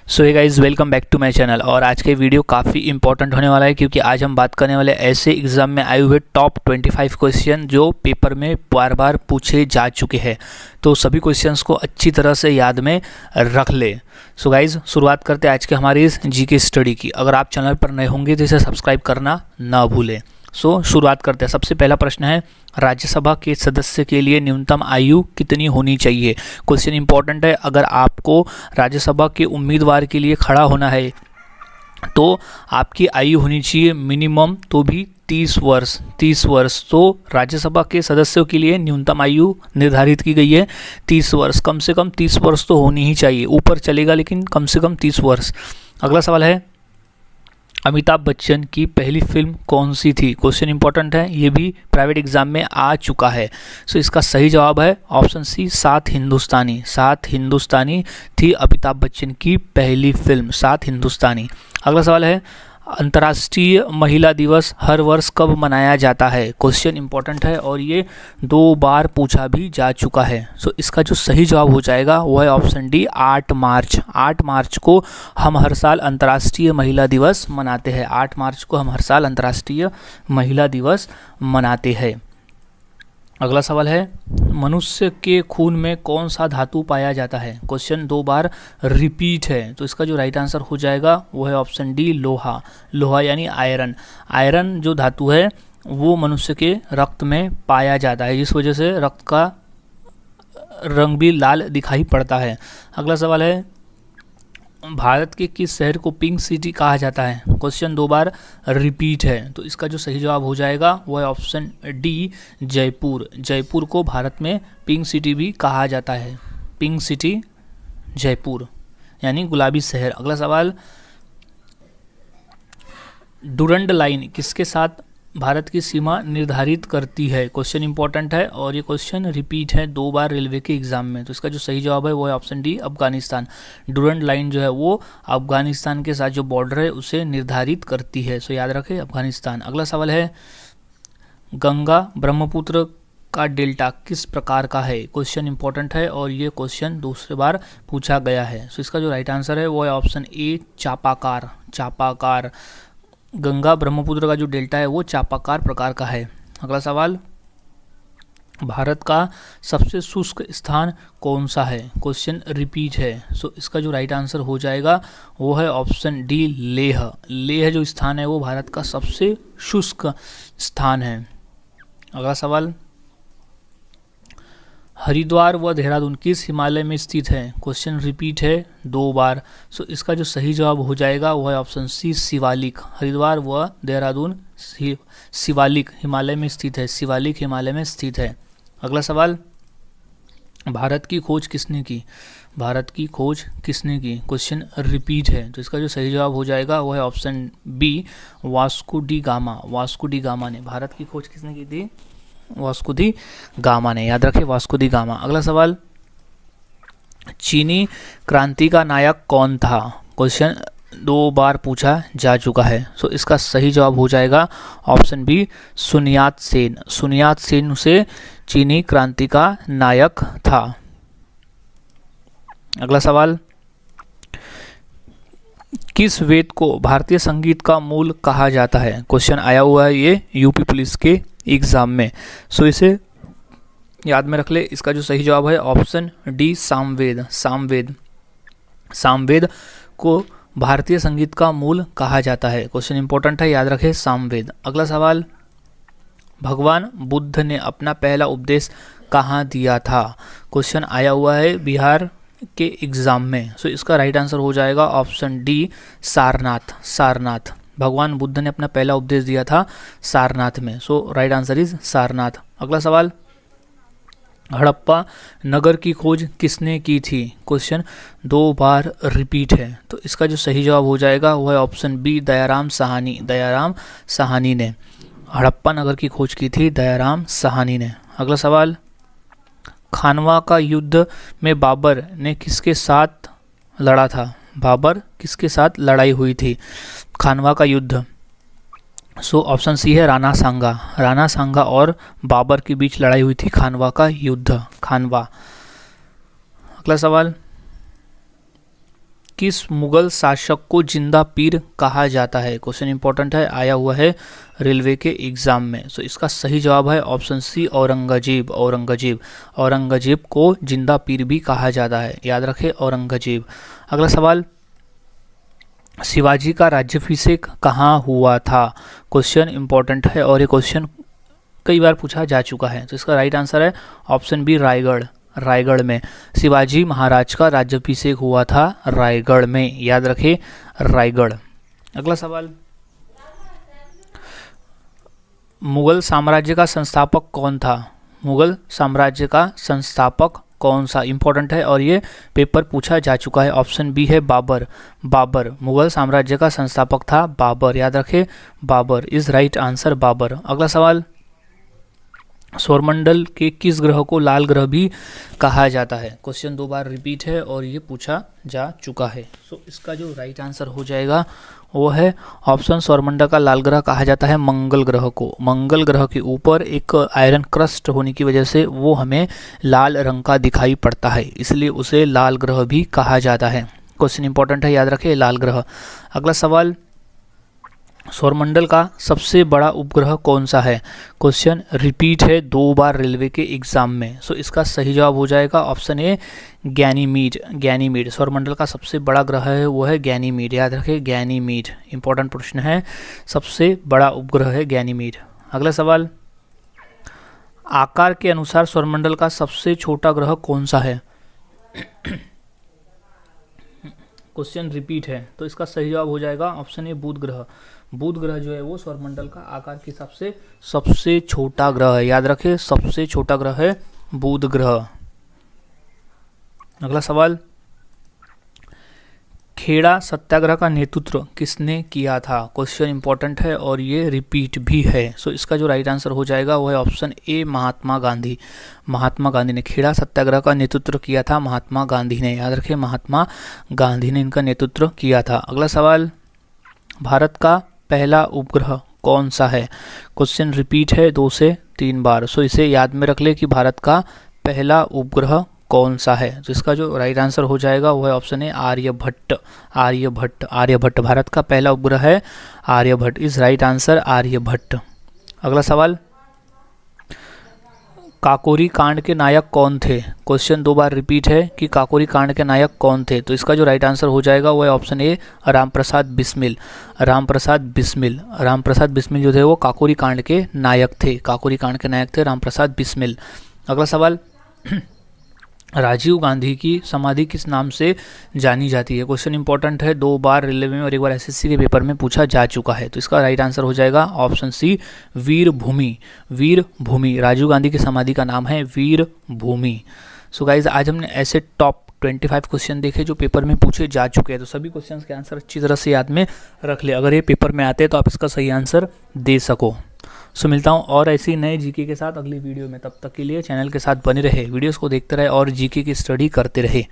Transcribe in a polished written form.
So hey guys, welcome back to my channel. और आज के वीडियो काफ़ी इंपॉर्टेंट होने वाला है क्योंकि आज हम बात करने वाले ऐसे एग्जाम में आए हुए टॉप 25 क्वेश्चन जो पेपर में बार बार पूछे जा चुके हैं। तो सभी क्वेश्चंस को अच्छी तरह से याद में रख ले। सो गाइस, शुरुआत करते हैं आज के हमारी इस जीके स्टडी की। अगर आप चैनल पर नए होंगे तो इसे सब्सक्राइब करना ना भूलें। शुरुआत करते हैं। सबसे पहला प्रश्न है, राज्यसभा के सदस्य के लिए न्यूनतम आयु कितनी होनी चाहिए। क्वेश्चन इंपॉर्टेंट है। अगर आपको राज्यसभा के उम्मीदवार के लिए खड़ा होना है तो आपकी आयु होनी चाहिए मिनिमम तो भी 30 वर्ष। 30 वर्ष तो राज्यसभा के सदस्यों के लिए न्यूनतम आयु निर्धारित की गई है 30 वर्ष। कम से कम 30 वर्ष तो होनी ही चाहिए, ऊपर चलेगा लेकिन कम से कम 30 वर्ष। अगला सवाल है, अमिताभ बच्चन की पहली फिल्म कौन सी थी। क्वेश्चन इंपॉर्टेंट है, ये भी प्राइवेट एग्जाम में आ चुका है। इसका सही जवाब है ऑप्शन सी, सात हिंदुस्तानी। सात हिंदुस्तानी थी अमिताभ बच्चन की पहली फिल्म, सात हिंदुस्तानी। अगला सवाल है, अंतर्राष्ट्रीय महिला दिवस हर वर्ष कब मनाया जाता है। क्वेश्चन इंपॉर्टेंट है और ये 2 बार पूछा भी जा चुका है। इसका जो सही जवाब हो जाएगा वो है ऑप्शन डी, 8 मार्च। 8 मार्च को हम हर साल अंतर्राष्ट्रीय महिला दिवस मनाते हैं। 8 मार्च को हम हर साल अंतर्राष्ट्रीय महिला दिवस मनाते हैं। अगला सवाल है, मनुष्य के खून में कौन सा धातु पाया जाता है। क्वेश्चन 2 बार रिपीट है तो इसका जो राइट आंसर हो जाएगा वो है ऑप्शन डी, लोहा। लोहा यानी आयरन। आयरन जो धातु है वो मनुष्य के रक्त में पाया जाता है, जिस वजह से रक्त का रंग भी लाल दिखाई पड़ता है। अगला सवाल है, भारत के किस शहर को पिंक सिटी कहा जाता है। क्वेश्चन 2 बार रिपीट है तो इसका जो सही जवाब हो जाएगा वो है ऑप्शन डी, जयपुर। जयपुर को भारत में पिंक सिटी भी कहा जाता है। पिंक सिटी जयपुर यानी गुलाबी शहर। अगला सवाल, डुरंड लाइन किसके साथ भारत की सीमा निर्धारित करती है। क्वेश्चन इंपॉर्टेंट है और ये क्वेश्चन रिपीट है 2 बार रेलवे के एग्जाम में। तो इसका जो सही जवाब है वो है option D, Afghanistan. Durand line जो है वो अफगानिस्तान के साथ जो बॉर्डर है उसे निर्धारित करती है। याद रखें, अफगानिस्तान। अगला सवाल है, गंगा ब्रह्मपुत्र का डेल्टा किस प्रकार का है। क्वेश्चन इंपॉर्टेंट है और ये क्वेश्चन दूसरी बार पूछा गया है। इसका जो राइट आंसर है वो है ऑप्शन ए, चापाकार। चापाकार। गंगा ब्रह्मपुत्र का जो डेल्टा है वो चापाकार प्रकार का है। अगला सवाल, भारत का सबसे शुष्क स्थान कौन सा है। क्वेश्चन रिपीट है इसका जो राइट आंसर हो जाएगा वो है ऑप्शन डी, लेह। लेह जो स्थान है वो भारत का सबसे शुष्क स्थान है। अगला सवाल, हरिद्वार व देहरादून किस हिमालय में स्थित है। क्वेश्चन रिपीट है 2 बार। इसका जो सही जवाब हो जाएगा वो है ऑप्शन सी, शिवालिक। हरिद्वार व देहरादून शिवालिक हिमालय में स्थित है। शिवालिक हिमालय में स्थित है। अगला सवाल, भारत की खोज किसने की। भारत की खोज किसने की। क्वेश्चन रिपीट है तो इसका जो सही जवाब हो जाएगा वो है option b, Vasco da Gama. Vasco da Gama ने भारत की खोज किसने की थी। वास्को दी गामा ने। याद रखें, वास्को दी गामा। अगला सवाल, चीनी क्रांति का नायक कौन था। क्वेश्चन 2 बार पूछा जा चुका है इसका सही जवाब हो जाएगा ऑप्शन बी, सुन यात सेन। सुन यात सेन से चीनी क्रांति का नायक था। अगला सवाल, किस वेद को भारतीय संगीत का मूल कहा जाता है। क्वेश्चन आया हुआ है ये यूपी पुलिस के एग्जाम में। इसे याद में रख ले। इसका जो सही जवाब है ऑप्शन डी, सामवेद। सामवेद। सामवेद को भारतीय संगीत का मूल कहा जाता है। क्वेश्चन इंपॉर्टेंट है, याद रखें, सामवेद। अगला सवाल, भगवान बुद्ध ने अपना पहला उपदेश कहाँ दिया था। क्वेश्चन आया हुआ है बिहार के एग्जाम में। इसका राइट आंसर हो जाएगा ऑप्शन डी, सारनाथ। सारनाथ। भगवान बुद्ध ने अपना पहला उपदेश दिया था सारनाथ में। Right answer is Sarnath. अगला सवाल, हड़प्पा नगर की खोज किसने की थी। क्वेश्चन 2 बार रिपीट है तो इसका जो सही जवाब हो जाएगा वो है ऑप्शन बी, दयाराम साहनी। दयाराम साहनी ने हड़प्पा नगर की खोज की थी, दयाराम साहनी ने। अगला सवाल, खानवा का युद्ध में बाबर ने किसके साथ लड़ा था। बाबर किसके साथ लड़ाई हुई थी खानवा का युद्ध। ऑप्शन सी है, राणा सांगा। राणा सांगा और बाबर के बीच लड़ाई हुई थी खानवा का युद्ध। खानवा। अगला सवाल, किस मुगल शासक को जिंदा पीर कहा जाता है? क्वेश्चन इंपॉर्टेंट है, आया हुआ है रेलवे के एग्जाम में। सो इसका सही जवाब है ऑप्शन सी, औरंगजेब। औरंगजेब औरंगजेब को जिंदा पीर भी कहा जाता है, याद रखें, औरंगजेब। अगला सवाल, शिवाजी का राज्याभिषेक कहाँ हुआ था? क्वेश्चन इंपॉर्टेंट है और ये क्वेश्चन कई बार पूछा जा चुका है। तो इसका राइट आंसर है ऑप्शन बी, रायगढ़। रायगढ़ में शिवाजी महाराज का राज्याभिषेक हुआ था, रायगढ़ में, याद रखें, रायगढ़। अगला सवाल, मुगल साम्राज्य का संस्थापक कौन था? मुगल साम्राज्य का संस्थापक कौन सा? इंपॉर्टेंट है और ये पेपर पूछा जा चुका है। ऑप्शन बी है बाबर। बाबर मुगल साम्राज्य का संस्थापक था, बाबर, याद रखें, Babur is right answer, Babur. अगला सवाल, सौरमंडल के किस ग्रह को लाल ग्रह भी कहा जाता है? क्वेश्चन 2 बार रिपीट है और ये पूछा जा चुका है। सो इसका जो राइट आंसर हो जाएगा वो है ऑप्शन, सौरमंडल का लाल ग्रह कहा जाता है मंगल ग्रह को। मंगल ग्रह के ऊपर एक आयरन क्रस्ट होने की वजह से वो हमें लाल रंग का दिखाई पड़ता है, इसलिए उसे लाल ग्रह भी कहा जाता है। क्वेश्चन इंपॉर्टेंट है, याद रखें, लाल ग्रह। अगला सवाल, सौरमंडल का सबसे बड़ा उपग्रह कौन सा है? क्वेश्चन रिपीट है 2 बार रेलवे के एग्जाम में। सो इसका सही जवाब हो जाएगा ऑप्शन ए, गैनीमीड। गैनीमीड सौरमंडल का सबसे बड़ा ग्रह है, वो है गैनीमीड, याद रखें, गैनीमीड। इंपॉर्टेंट प्रश्न है, सबसे बड़ा उपग्रह है गैनीमीड। अगला सवाल, आकार के अनुसार सौरमंडल का सबसे छोटा ग्रह कौन सा है? क्वेश्चन रिपीट है, तो इसका सही जवाब हो जाएगा ऑप्शन ए, बुध ग्रह। बुध ग्रह जो है वो सौरमंडल का आकार के हिसाब से सबसे छोटा ग्रह है, याद रखें, सबसे छोटा ग्रह है बुध ग्रह। अगला सवाल, खेड़ा सत्याग्रह का नेतृत्व किसने किया था? क्वेश्चन इंपॉर्टेंट है और ये रिपीट भी है। सो इसका जो राइट आंसर हो जाएगा वो है ऑप्शन ए, महात्मा गांधी। महात्मा गांधी ने खेड़ा सत्याग्रह का नेतृत्व किया था, महात्मा गांधी ने, याद रखें, महात्मा गांधी ने इनका नेतृत्व किया था। अगला सवाल, भारत का पहला उपग्रह कौन सा है? क्वेश्चन रिपीट है 2 से 3 बार। सो इसे याद में रख ले कि भारत का पहला उपग्रह कौन सा है। तो इसका जो राइट आंसर हो जाएगा वो है ऑप्शन ए, आर्यभट्ट। आर्यभट्ट आर्यभट्ट भारत का पहला उपग्रह है, Aryabhata is right answer, Aryabhata. अगला सवाल, काकोरी कांड के नायक कौन थे? क्वेश्चन 2 बार रिपीट है कि काकोरी कांड के नायक कौन थे। तो इसका जो राइट आंसर हो जाएगा वो है ऑप्शन ए, रामप्रसाद बिस्मिल। रामप्रसाद बिस्मिल, रामप्रसाद बिस्मिल जो थे वो काकोरी कांड के नायक थे, काकोरी कांड के नायक थे रामप्रसाद बिस्मिल। अगला सवाल, राजीव गांधी की समाधि किस नाम से जानी जाती है? क्वेश्चन इंपॉर्टेंट है, 2 बार रेलवे में और 1 बार एसएससी के पेपर में पूछा जा चुका है। तो इसका राइट आंसर हो जाएगा ऑप्शन सी, वीर भूमि। वीर भूमि, राजीव गांधी की समाधि का नाम है वीर भूमि। सो गाइज, आज हमने ऐसे टॉप 25 क्वेश्चन देखे जो पेपर में पूछे जा चुके हैं। तो सभी क्वेश्चन के आंसर अच्छी तरह से याद में रख ले, अगर ये पेपर में आते हैं तो आप इसका सही आंसर दे सको। सो मिलता हूँ और ऐसी नए जीके के साथ अगली वीडियो में। तब तक के लिए चैनल के साथ बने रहे, वीडियोस को देखते रहे और जीके की स्टडी करते रहे।